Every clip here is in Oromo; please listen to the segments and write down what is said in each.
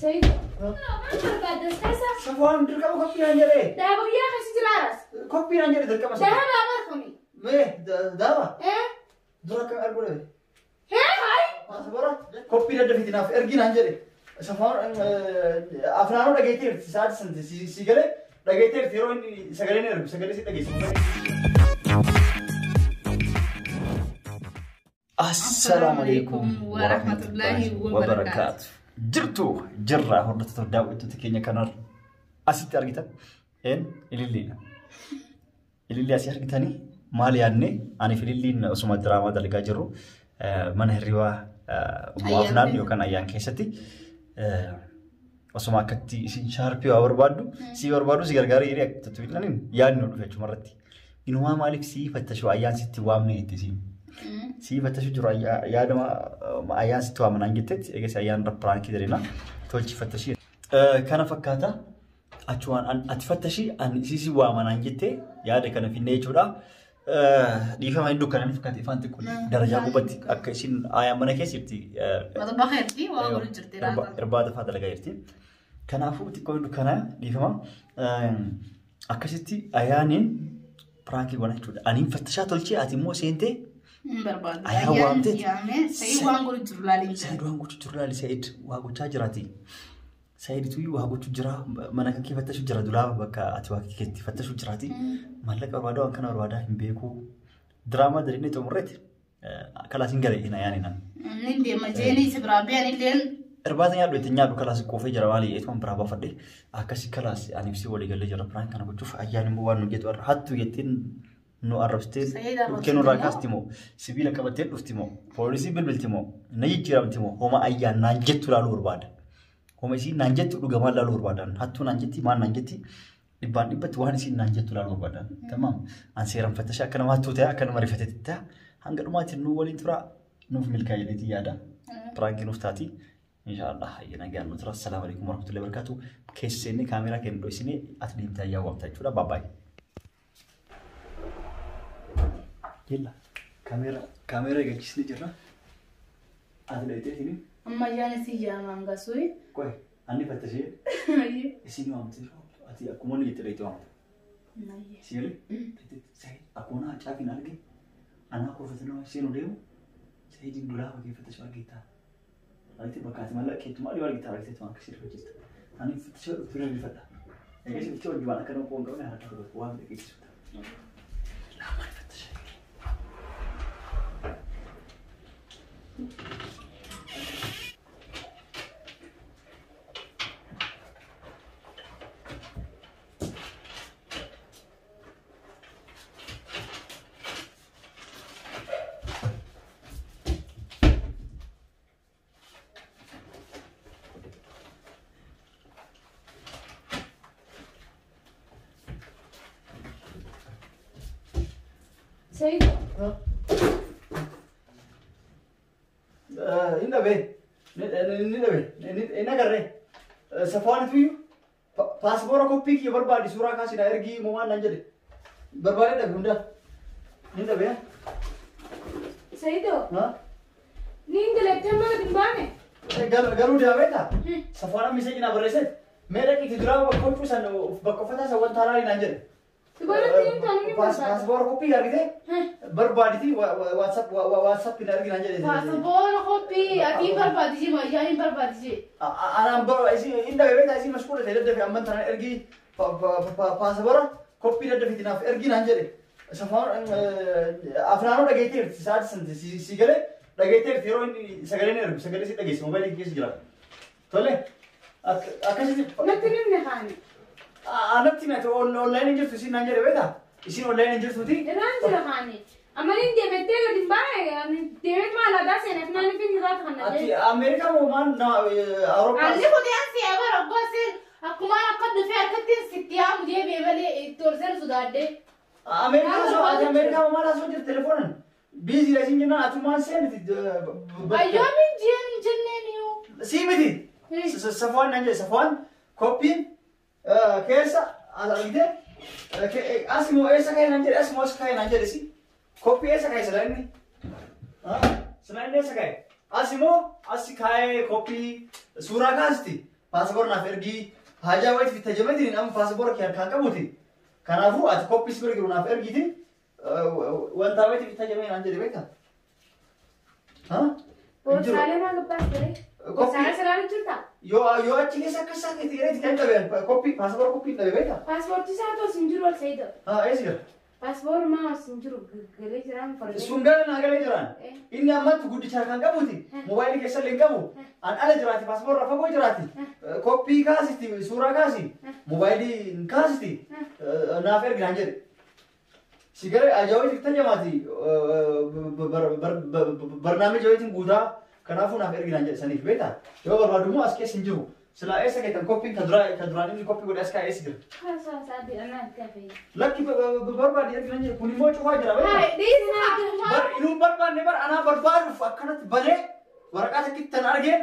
سيد بعد الساسة سفوان دركا كوبي انجري ده بغيا خسي جلارس كوبي انجري دركا ده ما أعرفني ميه دابا إيه دركا اربله هاي صبرا كوبي ده في تناف ارجين انجري سفوان افنانو دغيتير ساعات سنت سيغله دغيتير تيرو سغلين ارب سغلي سي دغيس السلام عليكم ورحمة الله وبركاته جرتو جرة هردت داويتو تكينيا كنار أسيت أرجيتا إن إللي أسير أرجيتاني مالي أنا في الليل أسمع دراما دلقا جرو من هريوا موافنان يوكان أيان كيستي أسمع كتي شاربي أوربادو سي أوربادو سي غرغاري إيريك تتويلانين يان نودو فيتشو مرتي إنما مالك سي فتشو أيان ستي وامني إتسين سي فتشو جرا يا دما أيان ستوا من أنجتت إيجس أيان ربران كدرينا تولش فتشي كان فكاتا أشوان أتفتشي أن سيسي وامن أنجتة يا ده كان في نيجورا ديفهم عندو كان فكات إفان تكون درجة قبتي أكيسين أيام من كيسيرتي هذا بخيرتي وأقول جرتي إرباد فهذا لقيرتي كان أفو تكون دكانا ديفهم أكيسيتي أيانين برانكي وانا كده أني فتشات تولشي أتيمو سينتي برباد أيها وامتت سيد وانقول جرلالي سيد وانقول جرلالي سيد وانقول تاجراتي سيد توي وانقول تجرا منك كيف فتشوا جرا دولا بكا أتواكي كيف فتشوا جراتي مالك أروادو أنكنا أروادة بيكو دراما دريني تمرت كلا سينجري هنا يعني نان نندي مجاني سبرابي يعني لين إربعة يا لويت نيابو كلا سكوفي جرا والي إتمام برابا فدي أكاسي كلا أنا بسي ولي قال جرا بران كنا بتشوف أيام موان نجيت ور حتى يتين نو أربستين كانوا راكاستيمو سبيلا كبتين أفتيمو بوليسي بالبلتيمو نيجي تيمو هما أيام نانجت ولا لورباد هما يصير نانجت وجمال لا لوربادان حتى نانجتي ما نانجتي يبان يبت واحد يصير نانجت ولا لوربادان تمام عن سيرم فتشة كنا ما توتها كنا معرفة تتا هنقول ما تنو ولين ترى نوف ملكايلتي يادا برانكي نوفتاتي إن شاء الله حينا جان نترى السلام عليكم ورحمة الله وبركاته كيسيني كاميرا كن دوسيني أتنين تايا وقتها شو باي باي يلا كاميرا كيسني جرا أتلقيتي هني أما جاني سيجا مانغا سوي كوي أني فتشي إسيني وام تيرو أتي أكمل يتلقيتو وام نايه سيري سهل أكونا أشافي نارجي أنا كوفتنا سينو ديو سهل دولا وكيف فتشوا أرجيتا أنتي بكات مالا كيت مالي ولا جيتار كيت مالك كسر فجيت أنا فتشوا فينا بفتح إيش فتشوا جوانا كانوا كون كمان هذا كله وام كيس لا ما فتش سيد إندا بي إندا كره سفوان توي باسبورا كوبي كي بربادي سورا كاسي دا إرجي موان نانجدي بربادي دا بوندا إندا بي سيدو نين دلتهم ما دمبانه قالوا دي أبدا سفوان ميسي جنا بريسة ميرا كي تدرا بكون فسان بكوفتا سوان تارالي نانجدي باسبور كوبي أرجع بربادي تي واتساب كنا أرجع نانجدي باسبور كوبي أكيد بربادي جي ما يعني بربادي جي أنا برو إيشي إندا بيبي تاسي مشكورة تيجي في أمان ترى أرجع باسبور كوبي ده في تناف أرجع نانجدي سفار أفنانو ده جيتير ساعات سنت سيجله ده جيتير تيرو سجلين أرب سجلين سيد جيس موبايل كيس جلا تولي أكاسي نتنين نخاني أنا تيمة أونلاين إنجر تسي نانجر بيتا إسي أونلاين إنجر تودي نانجر خاني أما نين ديمتة دمبانه يعني ديمت ما لا داس إن إحنا نفين نزات خنا أكيد أمريكا ومان نا أوروبا عندي خدي أنسي أبغى رباسين أكمل أقد فيها كتير ستيام دي بيبلي تورسل سودادة أمريكا ومان أسمع جر تلفون بيزي لازم جنا أتومان سين أيوة من جننيو سيمتي سفوان نانجر سفوان كوبي كيسا أرجع أسمو إيسا كاي نانجر أسمو إيسا كاي نانجر إسي كوبي إيسا كاي سلامني سلامني إيسا كاي أسمو أسي كاي كوبي سورا كاستي paaspoor naaf ergii haajaa wayitti fitta jameetiin amma paaspoora kan qabuuti. Kanaafuu ati koppii si godhe naaf ergiiti wanta wayitti fitta jamee naan jedhe beektaa? Boorsaalee maal gabbaas ture? Boorsaalee siraan jirta? Yoo achi keessa akka isaa keetti gareetti kan qabe koppii paaspoora koppii dhabe beektaa? Paaspoortii isaa toos hin jiru ol Sa'iidoo. Eessi gara? Paaspoor maas hin jiru galee jiraan farda. Sun gara naa galee jiraan. Inni ammatti guddichaa kan qabuuti. Moobaayilii keessa illee hin qabu. An ala jiraati paaspoorra fagoo jiraati. Koppii kaasiti suuraa kaasi. Moobaayilii kaasiti. Naaf ergi naan jedhe. Sigara ajaa'ibaa itti tajamaati. Barnaamij jabeetiin guutaa kanaafuu naaf ergi naan jedhe saniif beektaa? Yoo barbaadu immoo as keessa hin jiru. Sila eessa keetan koppiin kan duraan inni koppii godhe as kaa'ee si jira. Haasaa bi'anaa itti hafee. Lakki barbaade ergi naan jedhe kun immoo cufaa jira beektaa? Inuun barbaanne bara anaa barbaaduuf akkanatti banee waraqaa takkittan argeen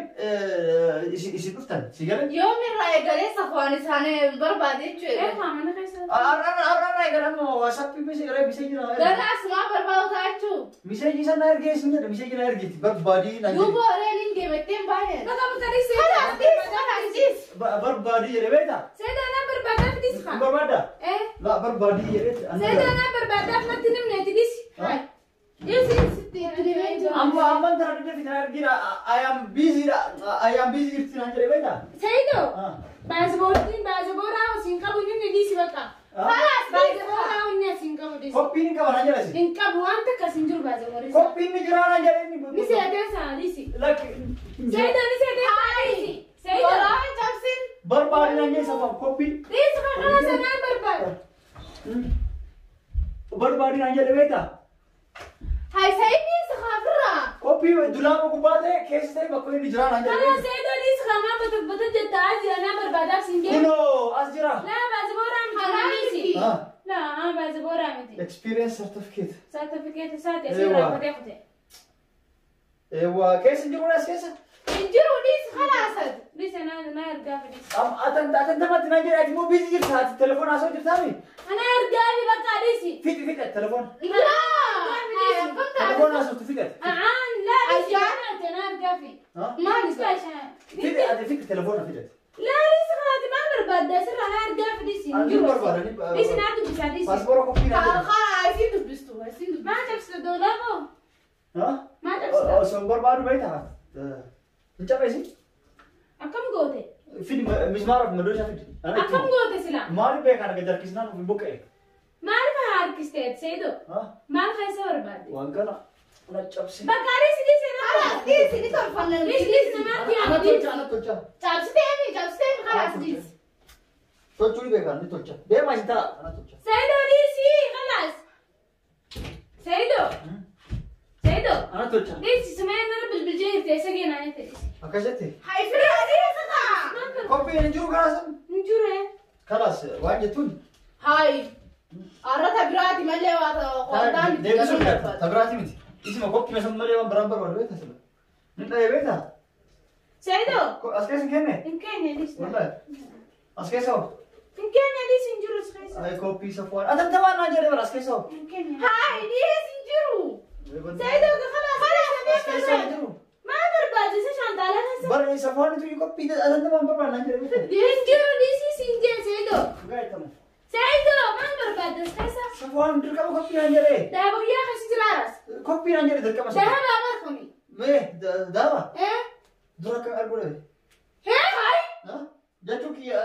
isin dhuftan si galee? Yoom irraa eegalee safwaan isaanii barbaade jechuudha. Mana keessa. Arraa eegalama waasappii misee jira. Gara asumaa barbaadu taachuu. Miseejii sana ergee isin jedha miseejii na ergeeti barbaadii na jedhe. Duuba reeliin deemetteen baay'ee. Bakka mutanii seetaa. Barbaadii jedhe beektaa? Seetaa na barbaadaaf disfa. Barbaada? La barbaadii jedhe. Seetaa na barbaadaaf natti nimneeti dis. Amma tara dide fitan argina I am busy irti naan jedhe beektaa? Sa'iidoo. Baasaboora siin qabu inni disi bakka. Baasaboora inni siin qabu disi. Koppiin qaba naan jedhe si. Hin qabu waan takka siin jiru baasaboora. Koppiin ni jira naan jedhe inni. Ni seeteessa disi. Lakki. Sa'iidoo ni seeteessa disi. Sa'iidoo. Goraan cabsin. Barbaadi naan jedhe safaan koppii. Disi kakala sanaan barbaadu. Barbaadi naan jedhe beektaa? Hai Sa'iidii saxaafirraa. Koppii dulaama gubbaa ta'e keessa ta'e bakka inni jira naan jedhe. Kana Sa'iidoo disi kamaa bata jettaa jira na barbaadaaf siin deemu. Kunoo as jira. La baasaboora miti. La baasaboora miti. Experience certificate. Certificate isaati asirraa kutee kutee. Keessa jiru as keessa. Injiru dis khalaasad. Disi na ergaa fidis. Atan tamatti naan jedhe ati immoo biizii jirta ati telefoon haasoo jirtaami. Ana ergaa fi bakka disi. Fiqe telefoon. Laa. Telefoon haasoftu fiqe. La disi ana ergaa fi. Maal Ispaashaa. Fiqe telefoon fiqe. La disi khaati maal barbaadda asirraa na ergaa fi disi. Ani barbaadani. Disi na dubbisaa disi. Paaspoora koppii naan jedhe. Haa isin dubbistu isin dubbistu. Maa cabsita doolaafoo? Maa cabsita? Osoo barbaadu beektaa? Hin cabeesi? Akkam goote? Fidi mismaaraaf madooshaa fidi. Akkam goote sila? Maaliif beekaan akka jarkisnaan of hin buqqee? Maal fa'aa harkisteet Sa'iidoo? Maal keessa barbaadde? Waan kana na cabsi. Bakka disi disi na Khalaas dis ni tolfanne. Disi namaatti Ana yaadu disi. tolcha ana tolcha. Cabsiteemi khalaas dis. Tolchuu ni beekaan ni tolcha. Deemaa hin ta'a ana tolcha. Sa'iidoo disi khalaas. Sa'iidoo. Sa'iidoo. Ana tolcha. Disi sumeen nana bilbiljee hirtee isa geenaa nette disi. Akkasitti. Hai firaa dis. Koppiin hin jiru kanaas. Hin jiree. Kanaas waan jettuun. Hai. Arrata biraati malee waa qondaan Deebisuun gaata. Tabiraati miti. Isima koppii meeshaan malee waan biraan barbaadu beektaa sila. Ni dhahee beektaa? Sa'iidoo. As keessa hin kenne? Hin kenne disi. Wallahi. As keessa hoo? Hin kenne disi hin jiru keessa. Ay koppii safuwaan. Atantamaan naan jedhee bara as keessa hoo? Hin kenne. Hai dis injiru. Sa'iidoo khalaas. As keessa hin jiru. Maal barbaadde isa shaantaalaa keessa? Bara safuwaan tu koppii atantamaan barbaadu naan jedhee beektaa? Hin jiru disi siin jee Sa'iidoo. Gaayitamu. Sa'iidoo maal barbaadde as keessa? Safuwaan dirqama koppii naan jedhee. Daabuyyaa keessa jiraaras. Koppii naan jedhee dirqama sana. Daabaa marfami. Mee daaba? Dura akka arguu dhabe. Hai. Jechuu kiyya.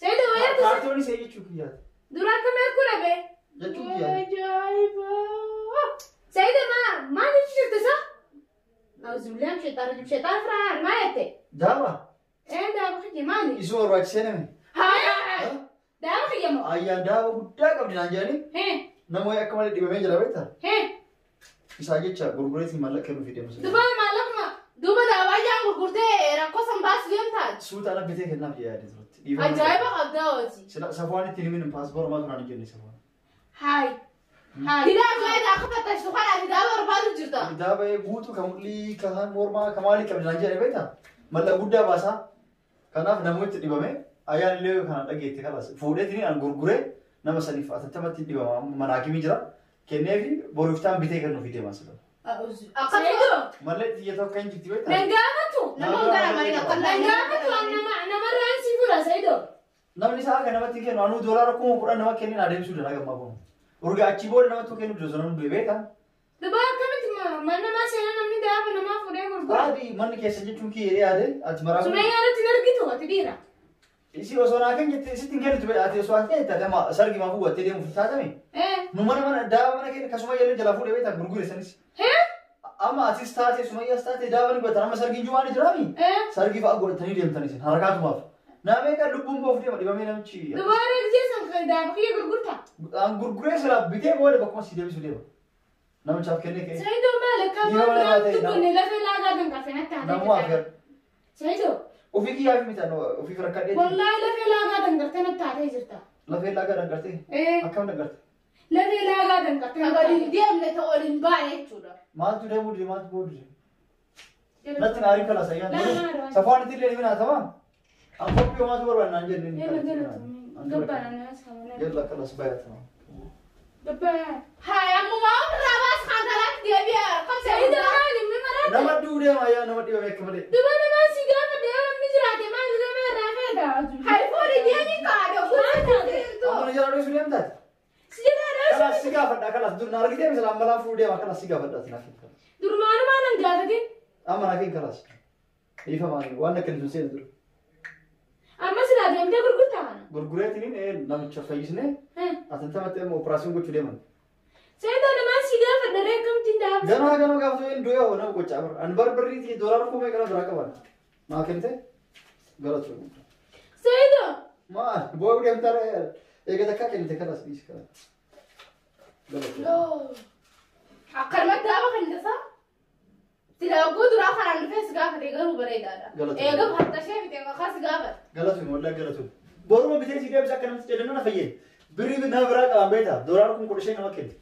Sa'iidoo wayyaa Kaartoonii see jechuu kiyyaati. dura akka meequu dhabe? Jechuu kiyyaati. Ajaa'iba. Sa'iidoo maal jechu jirte isa? Auzubillahi sheexaan firaan maa jette? Daaba? Daaba kiyya maali? Isuma barbaachisee nami. Haa. Daaba kiyya moo? Ayyaan daaba guddaa qabdi naan jedhanii. Namoonni akka malee dhibamee jira beektaa? Isaa jecha gurgureetiin maallaqa kennuuf deemu. Duba maallaquma. Duuba daabayyaan gurgurtee rakkoo san baasuu deemtaati. Suuta ala bitee kennaaf yaade turte. Ajaa'iba qabdaa hooti. Safuwaan ittiin himin paaspoora maa kanaan jenne safuwaan. Hai. Hidaa biraa akka fattashtu kana hidaa barbaadu jirta. Daaba guutuu kan mul'ii kan mormaa kan maalii qabdi naan jedhee beektaa? Maallaqa guddaa baasaa. Kanaaf namoonni itti dhibame ayyaan illee kanaan dhageette kalaas. Fuudheetiin aan gurguree nama saniif atattamatti dhibama manaakimii jira. Kenneefi boriiftaan bitee kennuuf deemaa sila. Sa'iidoo. Mallee xiyya tokko kan jirti beektaa? Nangaafatu. nama gara marina kalla Nggak tuan nama ransi pula saya itu. namni isaa kana namatti kennu anu doolaara 10,000 nama kennin adeemsuu danda'a gammaa kun urga achi booda namatti kennu dozonan beeka Dubaa akkamitti mana maa seenaa namni daaba namaa fuudhee gurgura. baadi manni keessa jechuun kii yeree yaade ati maraa Sumayyaa irratti hin argitu ati dhiira. isi osoo naa kan jette sitti hin kennitu ati osoo ati taatama sargi maa fuudhattee deemuuf taatame nu mana daaba mana keenya kasuma yelle jalaa fuudhee beektaa gurgure sanis amma atis taate sumayyaas taate daaba ni godhatan amma sargi injumaa ni jiraami sargi fa'a godhatanii deemtanis harakaatumaaf naamee kan lubbuun boof deema dhibamee namichi Dubaa reegdee san daaba kiyya gurgurta. gurguree sila bitee booda bakkuma si deebisu deema namichaaf kennee kee Sayyidoo maal akka waan tuqqoonni lafee laagaa danqafe natti namuu afeer Sayyidoo. ofii kiyyaaf mitan ofii rakkadhee Wallahi lafee laagaa danqarte natti taatee jirta. lafee laagaa dangartee akkam dangartee Lafee laagaa danqarte. Waliin deemne ta'u waliin baay'ee jechuudha. maaltu deemuu dide maaltu boodu dide natti naarii kala sayyaan safaan itti illee minaa tamaa an koppii homaatu barbaad naan jenneen yalla kalas baay'atama Hai amma rabaas kangalat dia biar kan Sayyidoo maali mi maraate? nama duudee maayaa nama dhibame akka malee Dubaa namaa si gaafa deemamni jiraate maal nama irraa feedaa? hai fori dia ni kaado amma jala dho'isu deemtaati Si jedhaa kalas si gaafadha kalas dur naa argitee misala ammalaa fuudhee maa kalas si gaafadha ati naaf durmaanumaa nan gaafatin. amma naaf kalas ifa maali waan akka nisun seenu dur Amma silaa deemtee gurgurtaa kana. gurgureetiniin namicha fayyisnee atin tamatti immoo operaasiyoon gochuu deeman Sayyidoo namaa si gaafa daree kamtiin daaba? ganaa gaafatu hin du'e nama gochaa bar an barbarriiti doolaara 1000 kana biraa qaban maa kennite galatu Sayyidoo. maa boo'u deemtaa eegata akka kennite kanas dhiisi kana galatu akkanumatti daaba kan dasa sila gudura kanan dhufes gaafate garuu bareedaadha eegam harta ishee bitee maqaas gaafate galatu walaa galatu boruma bitee si deebisa akka namatti jedhan na fayyee birii nama biraa qaban beektaa doolaara 15,000 nama kenni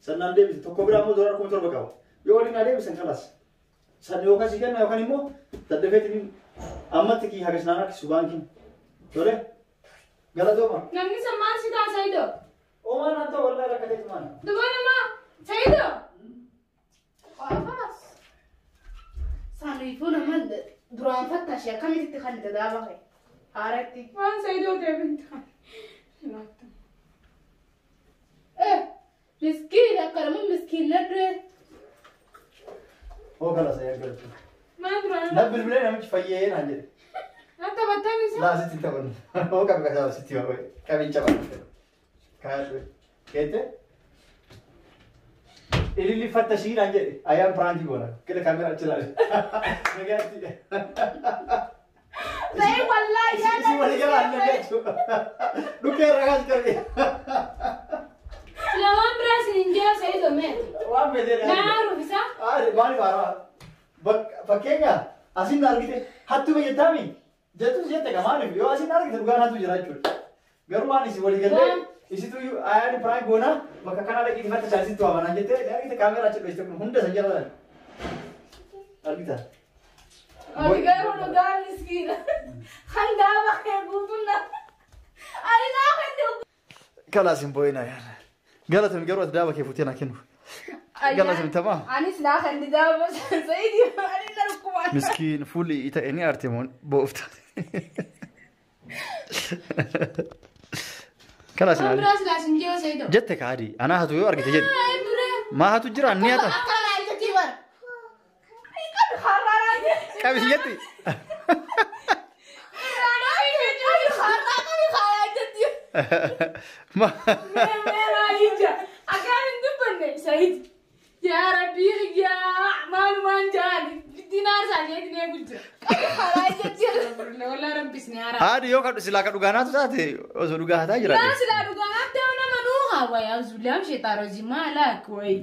sannaan deebise tokko biraa immoo doolaara 7,000 qaba yoo waliin adeebisan kalas san yookaan si kenna yookaan immoo daddafeetiin ammatti kii hagas naan harkisu baankiin tole galatooma Namni san maal si ta'a Sayyidoo? oomaan haa ta'u walaa rakkateetu maana Dubaa namaa Sayyidoo. Qaafas saaniifuu naman duraan fattaashee akkamitti kan daaba kee haaratti Waan Sayyidoo deebiin ta'an. miskiin akka nama miskiin ladde oo kalas ayaa galatu Maal duraan? na bilbilee namichi fayyee naan jedhe Akka battaan isaa. laa sitti ta'uun oo qabi kasaa sitti waa qabicha baay'ee kaadhu keete ililli fattashii naan jedhe ayaan piraantii goona kida kaameraa achi laale nagaatti Saya wallahi ya isi wali galaan nagaatu dhukkee ragaas qabe Lamaan biraa si hin jira Sayyidoo mee? waan beekee Naa rufisa? maaliif haaraa fakkeenya asiin argite hattuu fayyadaami jettus jette ka maaliif yoo asiin argite dhugaan hattuu jira jechuudha garuu waan isi walii gallee isitu ayaan piraantii goona bakka kanaa dhaqiiti fatta isaanitti waamanaan jettee argite kaameraa achi dhoiste kun hunda san jala argita Ati garuu dhugaa miskiina kan daaba kee guutunna ani naa kan dhugu kalaas hin boo'ina yaala galatoon garuu ati daaba kee fuutee naa kennu galatoon tamaa anis naa kan daaba sayidi ani na dhukkuma miskiin fuulli ita inni artemoon bo'ufta kalaas Waan naali biraa silaa si hin jira Sayyidoo. jette kaadi anaa hatu yoo argite jedhe Duree. maa hatu jira ni hata akkana itti bar kan hararaan qabisi jetti ma Meeraa ija. Akkaan hin dubbanne Sayyid. Yaa Rabbii yaa maalumaan jaani. Dinaar isaanii eeguu jira. Walaa rabbis ni haaraa. haadi yoo kadhu silaa ka dhugaanaatu taate osoo dhugaa hataa jira Laa silaa dhugaa hatta nama nuuhaa wayaa zuliyaam sheexaaroo jimaa laak wayi.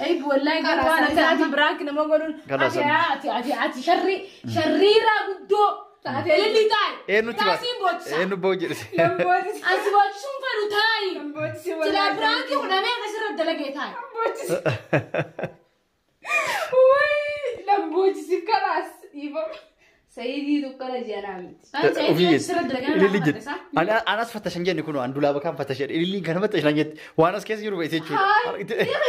Ay wallahi waan akkanaati biraak nama godhuun ati sharriiraa guddoo taate lilli taa'e. eenyutti ba Taasiin boocisa. eenyu boo jedhe Asi boocisuun fedhu taa'i. Silaa biraanki hudhamee akkasirra dalagee taa'i. Wayii lamboojisi kanaas dhiifama. سيدي دكان جنامي اللي جد أنا فتشن جاني كنوا عن دولا بكام فتشن اللي كان فتشن جد وأنا سكيس يروح يتجو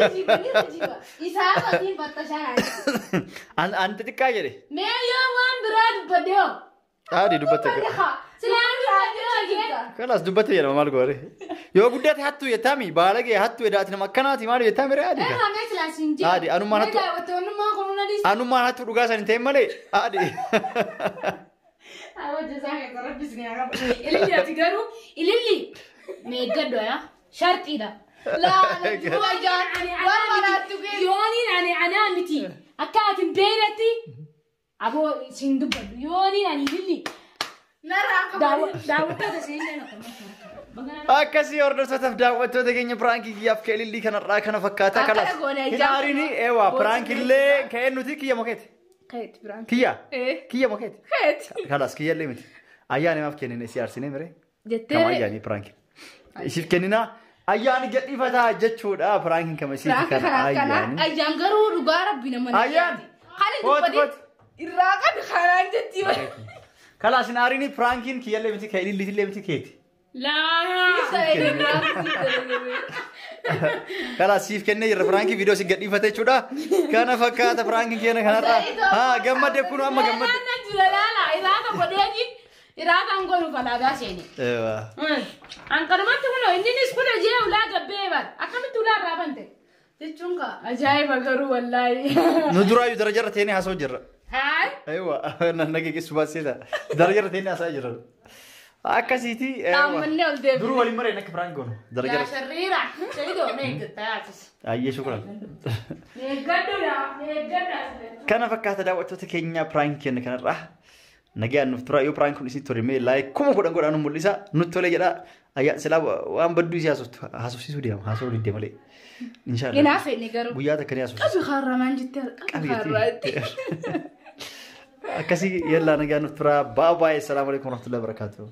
يرجيبا إسحاق كين فتشان أنت تكايري ما يوم براد بديو عادي دبتك خلاص دبتك يا مال غوري يو بدات حتى يتامي بالغ حتى يداتنا مكاناتي مال يتامي رادي عادي أنا ما هتو أنا ما هتو رجع سنتين مالي عادي أول جزاك ربي سنيا اللي تقولوا اللي ميجدو يا شرط إذا لا يوني أنا متي أكاد بينتي أبو سندوب يوني أنا اللي داوود أكاسي أوردر ستاف داوود تودعيني برانكي كياف كيل اللي كان راكنا فكاتا كلاس هناريني إيوا برانكي اللي كأنه تي كيا مكت كيا كيا مكت خلاص كيا اللي مت أياني ما فكني نسيار سنين مري كم أياني برانكي إيش فكنينا أياني جت إفتا جت شود برانكي كم إيش كان أياني أيان غرور رجارب بينا من أيان خالد الراقد خلان جتي خلاص هناريني برانكين كيا اللي مت كيل اللي مت كيت لا خلاص شيف كنني برانكي فيديو سيجد إفتا شودا كنا فكاتا برانكي كنا كنا جمد يكونوا أما جمد لا إذا كان بديجي إذا كان قولوا فلا داشيني إيوه أنك ما تقولوا إني نسكت أجي ولا جبيبر أكمل تلا رابنت تجونكا أجاي بقرو والله ندرا يدرجة تاني حاسو جرا هاي أيوة نحكي كسبات سيدا درجة تاني حاسو جرا أكاسيتي تامني ولدي درو ولي مرة إنك برانكون درجة يا شريرة شيء نيجت تاعتس أيه شكرا نيجت كان فكرت دعوة تكينيا برانك إنك أنا راح نجي أن نفترض يو برانك نسيت ترمي لايك كم قدام أنا موليسا نطلع جدا أيه سلام وأنا بدو سياسة حاسوسي سوديام حاسو ردي مالي إن شاء الله ينافع نجارو بويا تكني حاسوس أبي خرّمان جدا خرّات كسي يلا نجي نفترض باي باي السلام عليكم ورحمة الله وبركاته